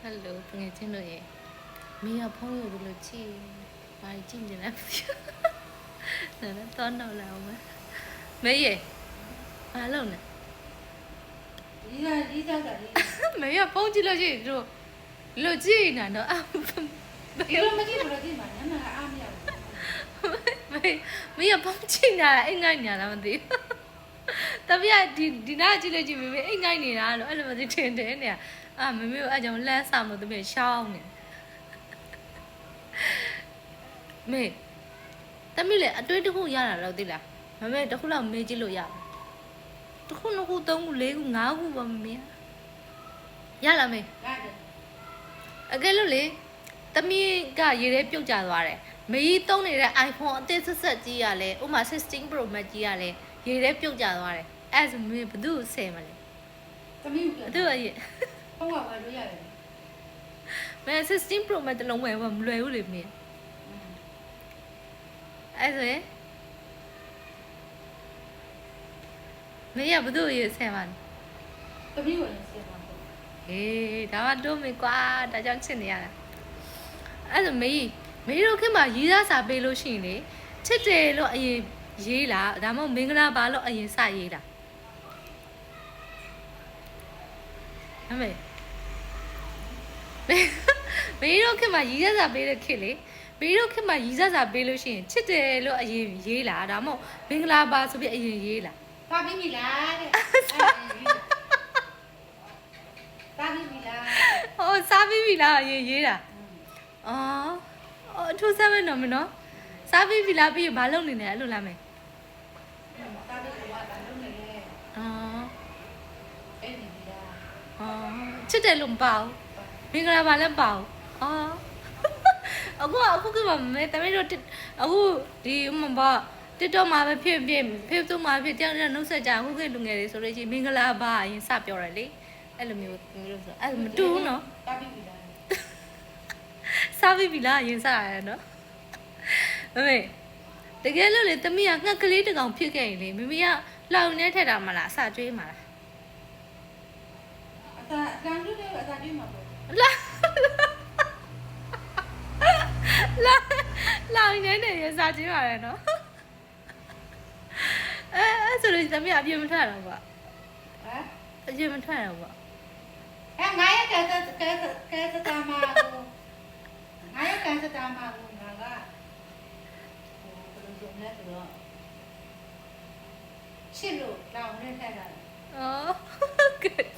Hello တကယ်ချင်းတို့ရဲ့မင်းကဖုန်းရုပ်ဘယ်လိုကြည့်ဘာကြည့်နေလဲနားတော့တော့လာအောင်မေးရဲ့ဘာလုပ်လဲဒီကြောက်တာဒီမေးကဖုန်းကြည့်လို့ရှိရင်တို့လို့ကြည့်နေတာတော့ဒီလိုမကြည့်ဘူးလို့ကြည့်မှာညနာအားမရဘူးမေးကဖုန်းကြည့်နေတာအိမ်ငိုက်နေတာလားမသိဘူးတပည့်ကဒီနားကြည့်လို့ကြည့်မေးအိမ်ငိုက်နေတာလို့အဲ့လိုမသိထင်တယ်နေမေမေကိုအဲ့ကြောင့်လမ်းဆောင်လို့တပည့်ရှောင်းနေမေတမီးလေအတွေ့တစ်ခုရတာတော့သိလားမမေတစ်ခုလောက်မေးကြည့်လို့ရပါတစ်ခုနှစ်ခုသုံးခုလေးခုငါးခုပါမမေရလားမေရတယ်အကယ်လို့လေတမီးကရေထဲပြုတ်ကျသွားတယ်မေကြီးသုံးနေတဲ့ iPhone အသစ်ဆက်ကြီးရလဲဥမာ16 Pro Max ကြီးရလဲရေထဲပြုတ်ကျသွားတယ်အဲ့ဆိုမေဘသူ့ကိုဆယ်မလဲသမီးဘသူ့ရဲ့ဖုန်းကဝယ်လို့ရတယ်မေ16 Pro Max တလုံးဝယ်မလွယ်ဘူးလေမေအဲ့ဆိုရင်မေရဘသူ့ရဲ့ဆယ်မလဲသမီးကိုလည်းဆက်ပါဘူးဟေးဒါမှတို့မေကွာဒါကြောင့်ချစ်နေရတာအဲ့ဆိုမေတို့ခင်မှာရီးသားစာပေးလို့ရှိရင်လေချစ်တယ်လို့အရင်ရေးလားဒါမှမဟုတ်မင်္ဂလာပါလို့အရင်စရေးလားဟမ်မေတို့ခင်မှာရီးသားစာပေးတဲ့ခေတ်လေမေတို့ခင်မှာရီးသားစာပေးလို့ရှိရင်ချစ်တယ်လို့အရင်ရေးလားဒါမှမဟုတ်မင်္ဂလာပါဆိုပြီးအရင်ရေးလားပါပြီမိလားတဲ့ပါပြီမိလားဟောစားပြီးပြီလားအရင်ရေးတာအော်အထူးစားမယ်နော်မနော်စားပြီးပြီလားပြီးဘာလုပ်နေလဲအဲ့လိုလားမယ်ပါပြီကွာဒါလုံးနေလေအော်အဲ့ဒီမိလားအော်ချစ်တယ်လို့မပေါ့မင်္ဂလာပါလည်းပေါ့အော်အခုကမဲတမီးတို့အခုဒီမပေါ့ TikTok မှာပဲဖြစ် Facebook မှာဖြစ်ကြောင်နှုတ်ဆက်ကြအခုကလူငယ်တွေဆိုလို့ရှိရင်မင်္ဂလာပါအရင်စပြောတယ်လေအဲ့လိုမျိုးမျိုးဆိုအဲ့မတူဘူးနော်ပါပြီမိလားစားပြီးပြီလားအရင်စရတယ်နော်မမေတကယ်လို့လေတမီးကငှက်ကလေးတကောင်ဖြစ်ခဲ့ရင်လေမမေကလောင်နေထက်တာမလားအစာကျွေးမှာလားအသာကျွေးတယ်အသာကျွေးမှာပေါ့လောင်နေရစာကျွေးပါတယ်နော်အဲ့ဆိုလို့တမီးအပြည့်မထွက်တော့ဘူးဟမ်အပြည့်မထွက်တော့ဘူးငါရကဲစတာမာကိုငါရကဲစတာမာကိုငါကဘယ်လိုလုပ်လဲဆိုတော့ရှစ်လို့လောင်နေထက်တာအော် good